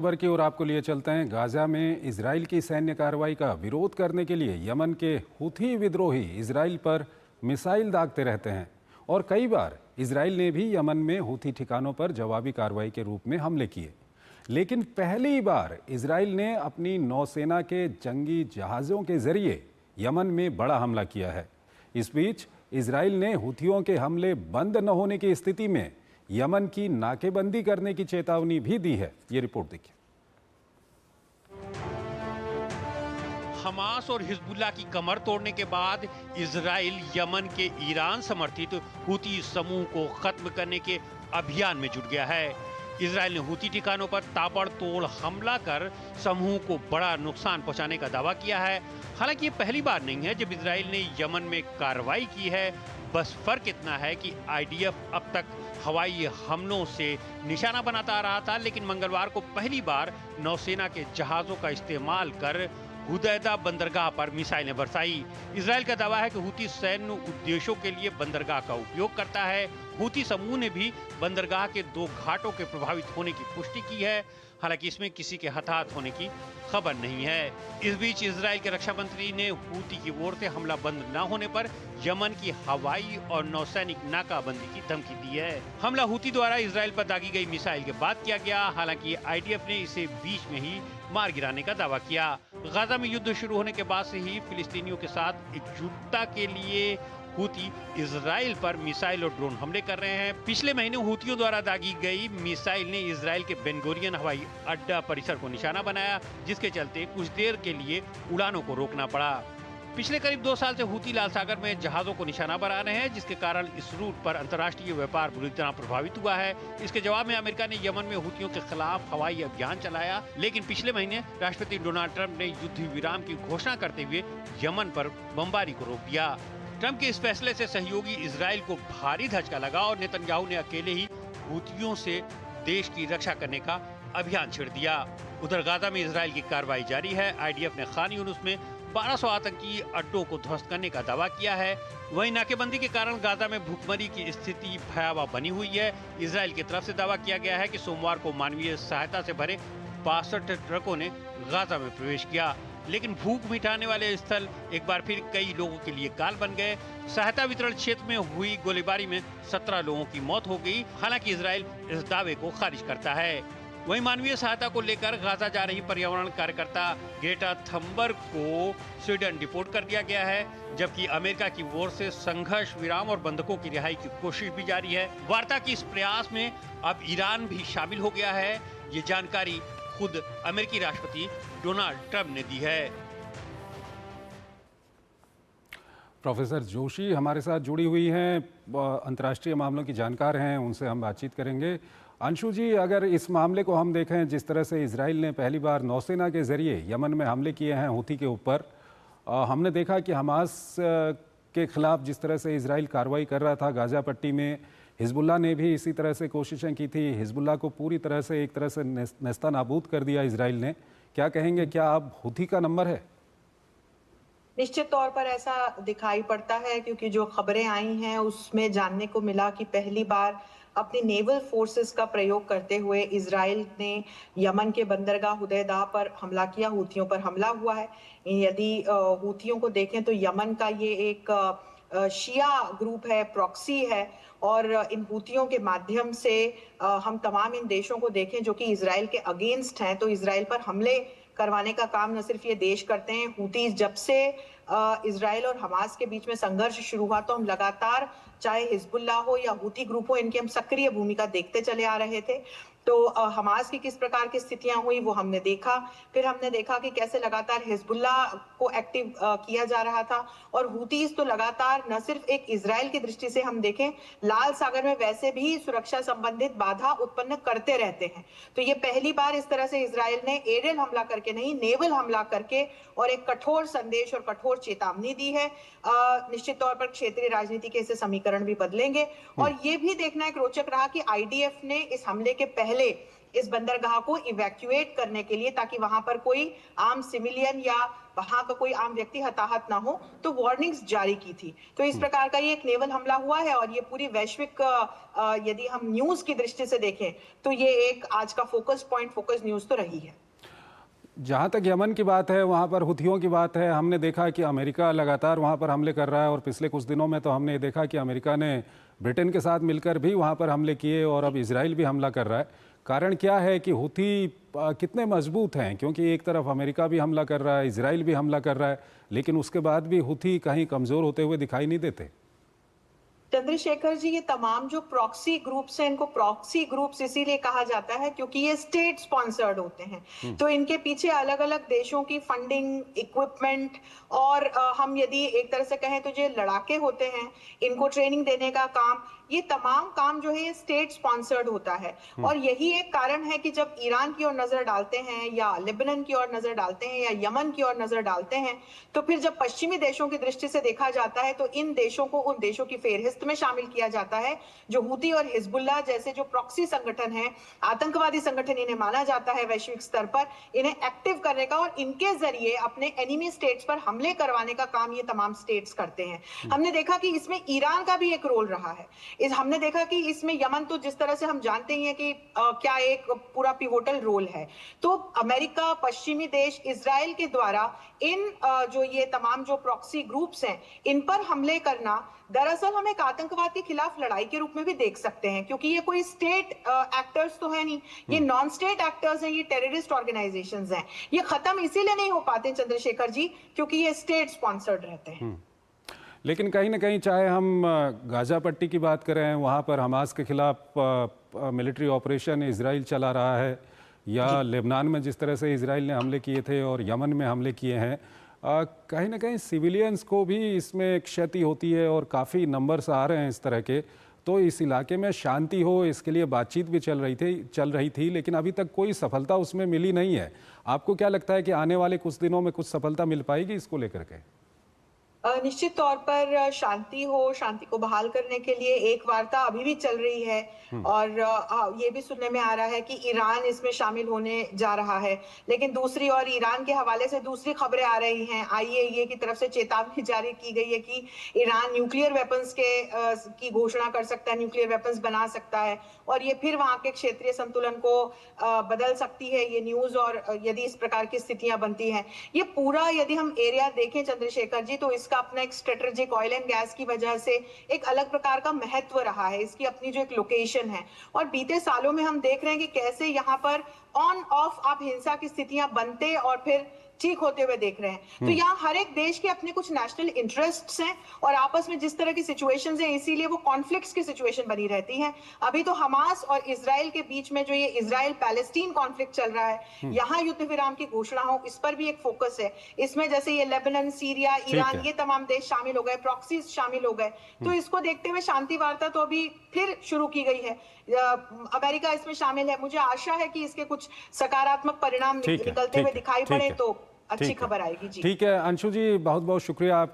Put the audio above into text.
खबर की ओर आपको लिए चलते हैं। गाजा में इजराइल की सैन्य कार्रवाई का विरोध करने के लिए यमन के हुथी विद्रोही इजराइल पर मिसाइल दागते रहते हैं और कई बार इजराइल ने भी यमन में हुथी ठिकानों पर जवाबी कार्रवाई के रूप में हमले किए। लेकिन पहली बार इजराइल ने अपनी नौसेना के जंगी जहाज़ों के जरिए यमन में बड़ा हमला किया है। इस बीच इजराइल ने हुथियों के हमले बंद न होने की स्थिति में यमन की नाकेबंदी करने की चेतावनी भी दी है। ये रिपोर्ट देखिए। हमास और हिजबुल्ला की कमर तोड़ने के बाद इजराइल यमन के ईरान समर्थित हुती समूह को खत्म करने के अभियान में जुट गया है। इजराइल ने हुती ठिकानों पर ताबड़तोड़ हमला कर समूह को बड़ा नुकसान पहुंचाने का दावा किया है। हालांकि ये पहली बार नहीं है जब इजराइल ने यमन में कार्रवाई की है। बस फर्क इतना है कि आईडीएफ अब तक हवाई हमलों से निशाना बनाता आ रहा था, लेकिन मंगलवार को पहली बार नौसेना के जहाजों का इस्तेमाल कर हुदैदा बंदरगाह पर मिसाइलें बरसाई। इजराइल का दावा है कि हुती सैन्य उद्देश्यों के लिए बंदरगाह का उपयोग करता है। हुती समूह ने भी बंदरगाह के 2 घाटों के प्रभावित होने की पुष्टि की है। हालांकि इसमें किसी के हताहत होने की खबर नहीं है। इस बीच इजराइल के रक्षा मंत्री ने हुती की ओर से हमला बंद न होने पर यमन की हवाई और नौसैनिक नाकाबंदी की धमकी दी है। हमला हुती द्वारा इजराइल पर दागी गई मिसाइल के बाद किया गया। हालांकि आईडीएफ ने इसे बीच में ही मार गिराने का दावा किया। गाजा में युद्ध शुरू होने के बाद से ही फिलिस्तीनियों के साथ एकजुटता के लिए हुती इजराइल पर मिसाइल और ड्रोन हमले कर रहे हैं। पिछले महीने हुतियों द्वारा दागी गई मिसाइल ने इजराइल के बेन गुरियन हवाई अड्डा परिसर को निशाना बनाया, जिसके चलते कुछ देर के लिए उड़ानों को रोकना पड़ा। पिछले करीब 2 साल से हुती लाल सागर में जहाजों को निशाना बना रहे हैं, जिसके कारण इस रूट पर अंतर्राष्ट्रीय व्यापार बुरी तरह प्रभावित हुआ है। इसके जवाब में अमेरिका ने यमन में हुतियों के खिलाफ हवाई अभियान चलाया, लेकिन पिछले महीने राष्ट्रपति डोनाल्ड ट्रंप ने युद्ध विराम की घोषणा करते हुए यमन पर बमबारी को रोक दिया। ट्रंप के इस फैसले से सहयोगी इजराइल को भारी धचका लगा और नेतन्याहू ने अकेले ही हुतियों से देश की रक्षा करने का अभियान छेड़ दिया। उधर गाजा में इजराइल की कार्रवाई जारी है। आईडीएफ ने खान यूनुस में 1200 आतंकी अड्डों को ध्वस्त करने का दावा किया है। वहीं नाकेबंदी के कारण गाजा में भूखमरी की स्थिति भयावह बनी हुई है। इजराइल की तरफ से दावा किया गया है कि सोमवार को मानवीय सहायता से भरे 62 ट्रकों ने गाजा में प्रवेश किया, लेकिन भूख मिटाने वाले स्थल एक बार फिर कई लोगों के लिए काल बन गए। सहायता वितरण क्षेत्र में हुई गोलीबारी में 17 लोगों की मौत हो गई। हालांकि इजराइल इस दावे को खारिज करता है। वहीं मानवीय सहायता को लेकर गाजा जा रही पर्यावरण कार्यकर्ता ग्रेटा थंबर्ग को स्वीडन डिपोर्ट कर दिया गया है, जबकि अमेरिका की ओर से संघर्ष विराम और बंधकों की रिहाई की कोशिश भी जारी है। वार्ता के इस प्रयास में अब ईरान भी शामिल हो गया है। ये जानकारी खुद अमेरिकी राष्ट्रपति डोनाल्ड ट्रंप ने दी है। प्रोफेसर जोशी हमारे साथ जुड़ी हुई हैं, अंतर्राष्ट्रीय मामलों की जानकार हैं, उनसे हम बातचीत करेंगे। अंशु जी, अगर इस मामले को हम देखें, जिस तरह से इजराइल ने पहली बार नौसेना के जरिए यमन में हमले किए हैं हुती के ऊपर, हमने देखा कि हमास के खिलाफ जिस तरह से इजराइल कार्रवाई कर रहा था गाजा पट्टी में, हिजबुल्ला ने भी इसी तरह से कोशिशें की थी। हिजबुल्ला को पूरी तरह से एक तरह से नेस्ता नाबूद कर दिया इजराइल ने। क्या कहेंगे, क्या अब हुती का नंबर है? निश्चित तौर पर ऐसा दिखाई पड़ता है, क्योंकि जो खबरें आई हैं उसमें जानने को मिला कि पहली बार अपनी नेवल फोर्सेस का प्रयोग करते हुए इजराइल ने यमन के बंदरगाह हुदैदा पर हमला किया, हुतियों पर हमला हुआ है। यदि हुतियों को देखें तो यमन का ये एक शिया ग्रुप है, प्रॉक्सी है, और इन हुतियों के माध्यम से हम तमाम इन देशों को देखें जो कि इजराइल के अगेंस्ट हैं, तो इजराइल पर हमले करवाने का काम न सिर्फ ये देश करते हैं। हुतीज जब से इजराइल और हमास के बीच में संघर्ष शुरू हुआ, तो हम लगातार, चाहे हिजबुल्ला हो या हुती ग्रुप हो, इनकी हम सक्रिय भूमिका देखते चले आ रहे थे। तो हमास की किस प्रकार की स्थितियां हुई वो हमने देखा। फिर हमने देखा कि कैसे लगातार हिजबुल्ला को एक्टिव किया जा रहा था, और हुतीज तो लगातार न सिर्फ एक इजराइल की दृष्टि से हम देखें, लाल सागर में वैसे भी सुरक्षा संबंधित बाधा उत्पन्न करते रहते हैं। तो ये पहली बार इस तरह से इजराइल ने एरियल हमला करके नहीं, नेवल हमला करके और एक कठोर संदेश और कठोर चेतावनी दी है। निश्चित तौर पर क्षेत्रीय राजनीति के ऐसे समीकरण भी बदलेंगे। और ये भी देखना एक रोचक रहा कि आईडीएफ ने इस हमले के पहले इस बंदरगाह को इवैक्यूएट करने के लिए, ताकि वहां पर कोई आम सिविलियन या वहां का कोई आम व्यक्ति हताहत ना हो, तो वार्निंग्स जारी की थी। तो इस प्रकार का ये एक नेवल हमला हुआ है और ये पूरी वैश्विक यदि हम न्यूज की दृष्टि से देखें तो ये एक आज का फोकस न्यूज तो रही है। जहाँ तक यमन की बात है, वहाँ पर हुथियों की बात है, हमने देखा कि अमेरिका लगातार वहाँ पर हमले कर रहा है और पिछले कुछ दिनों में तो हमने देखा कि अमेरिका ने ब्रिटेन के साथ मिलकर भी वहाँ पर हमले किए और अब इजराइल भी हमला कर रहा है। कारण क्या है कि हुथी कितने मजबूत हैं? क्योंकि एक तरफ अमेरिका भी हमला कर रहा है, इजराइल भी हमला कर रहा है, लेकिन उसके बाद भी हुथी कहीं कमज़ोर होते हुए दिखाई नहीं देते। चंद्रशेखर जी, ये तमाम जो प्रॉक्सी ग्रुप्स हैं, इनको प्रॉक्सी ग्रुप्स इसीलिए कहा जाता है क्योंकि ये स्टेट स्पॉन्सर्ड होते हैं। तो इनके पीछे अलग अलग देशों की फंडिंग, इक्विपमेंट और हम यदि एक तरह से कहें तो जो लड़ाके होते हैं, इनको ट्रेनिंग देने का काम, ये तमाम काम जो है ये स्टेट स्पॉन्सर्ड होता है। और यही एक कारण है कि जब ईरान की ओर नजर डालते हैं या लेबनान की ओर नजर डालते हैं या यमन की ओर नजर डालते हैं, तो फिर जब पश्चिमी देशों की दृष्टि से देखा जाता है तो इन देशों को उन देशों की फेहरिस्त में शामिल किया जाता है जो हुती और हिजबुल्लाह जैसे जो प्रॉक्सी संगठन है, आतंकवादी संगठन इन्हें माना जाता है वैश्विक स्तर पर, इन्हें एक्टिव करने का और इनके जरिए अपने एनिमी स्टेट्स पर हमले करवाने का काम ये तमाम स्टेट्स करते हैं। हमने देखा कि इसमें ईरान का भी एक रोल रहा है। हमने देखा कि इसमें यमन तो जिस तरह से हम जानते ही हैं कि क्या एक पूरा पिवोटल रोल है। तो अमेरिका, पश्चिमी देश, इजराइल के द्वारा इन जो ये तमाम जो प्रॉक्सी ग्रुप्स हैं, इन पर हमले करना दरअसल हम एक आतंकवाद के खिलाफ लड़ाई के रूप में भी देख सकते हैं, क्योंकि ये कोई स्टेट एक्टर्स तो है नहीं, ये नॉन स्टेट एक्टर्स हैं, ये टेररिस्ट ऑर्गेनाइजेशंस हैं। ये खत्म इसीलिए नहीं हो पाते चंद्रशेखर जी क्योंकि ये स्टेट स्पॉन्सर्ड रहते हैं। लेकिन कहीं ना कहीं चाहे हम गाजा पट्टी की बात करें, वहाँ पर हमास के खिलाफ मिलिट्री ऑपरेशन इजराइल चला रहा है, या लेबनान में जिस तरह से इजराइल ने हमले किए थे और यमन में हमले किए हैं, कहीं ना कहीं सिविलियंस को भी इसमें क्षति होती है और काफ़ी नंबर्स आ रहे हैं इस तरह के। तो इस इलाके में शांति हो, इसके लिए बातचीत भी चल रही थी, लेकिन अभी तक कोई सफलता उसमें मिली नहीं है। आपको क्या लगता है कि आने वाले कुछ दिनों में कुछ सफलता मिल पाएगी इसको लेकर के? निश्चित तौर पर शांति हो, शांति को बहाल करने के लिए एक वार्ता अभी भी चल रही है और ये भी सुनने में आ रहा है कि ईरान इसमें शामिल होने जा रहा है। लेकिन दूसरी ओर ईरान के हवाले से दूसरी खबरें आ रही हैं। आईएईए की तरफ से चेतावनी जारी की गई है कि ईरान न्यूक्लियर वेपन्स की घोषणा कर सकता है, न्यूक्लियर वेपन्स बना सकता है और ये फिर वहां के क्षेत्रीय संतुलन को बदल सकती है ये न्यूज। और यदि इस प्रकार की स्थितियां बनती हैं, ये पूरा यदि हम एरिया देखें चंद्रशेखर जी, तो इसका अपना एक स्ट्रेटेजिक ऑयल एंड गैस की वजह से एक अलग प्रकार का महत्व रहा है, इसकी अपनी जो एक लोकेशन है। और बीते सालों में हम देख रहे हैं कि कैसे यहाँ पर ऑन ऑफ आप हिंसा की स्थितियां बनते और फिर ठीक होते हुए देख रहे हैं। तो यहाँ हर एक देश के अपने कुछ नेशनल इंटरेस्ट्स हैं और आपस में जिस तरह की सिचुएशंस हैं, इसीलिए वो कॉन्फ्लिक्ट्स की सिचुएशन बनी रहती है। अभी तो हमास और इजराइल के बीच में जो ये इजराइल पैलेस्टीन कॉन्फ्लिक्ट चल रहा है, यहाँ युद्ध विराम की घोषणा हो, इस पर भी एक फोकस है। इसमें जैसे ये लेबनान, सीरिया, ईरान, ये तमाम देश शामिल हो गए, प्रॉक्सीज शामिल हो गए। तो इसको देखते हुए शांति वार्ता तो अभी फिर शुरू की गई है। अमेरिका इसमें शामिल है। मुझे आशा है कि इसके कुछ सकारात्मक परिणाम निकलते हुए दिखाई पड़े तो अच्छी खबर आएगी। जी ठीक है अंशु जी, बहुत बहुत शुक्रिया आपका।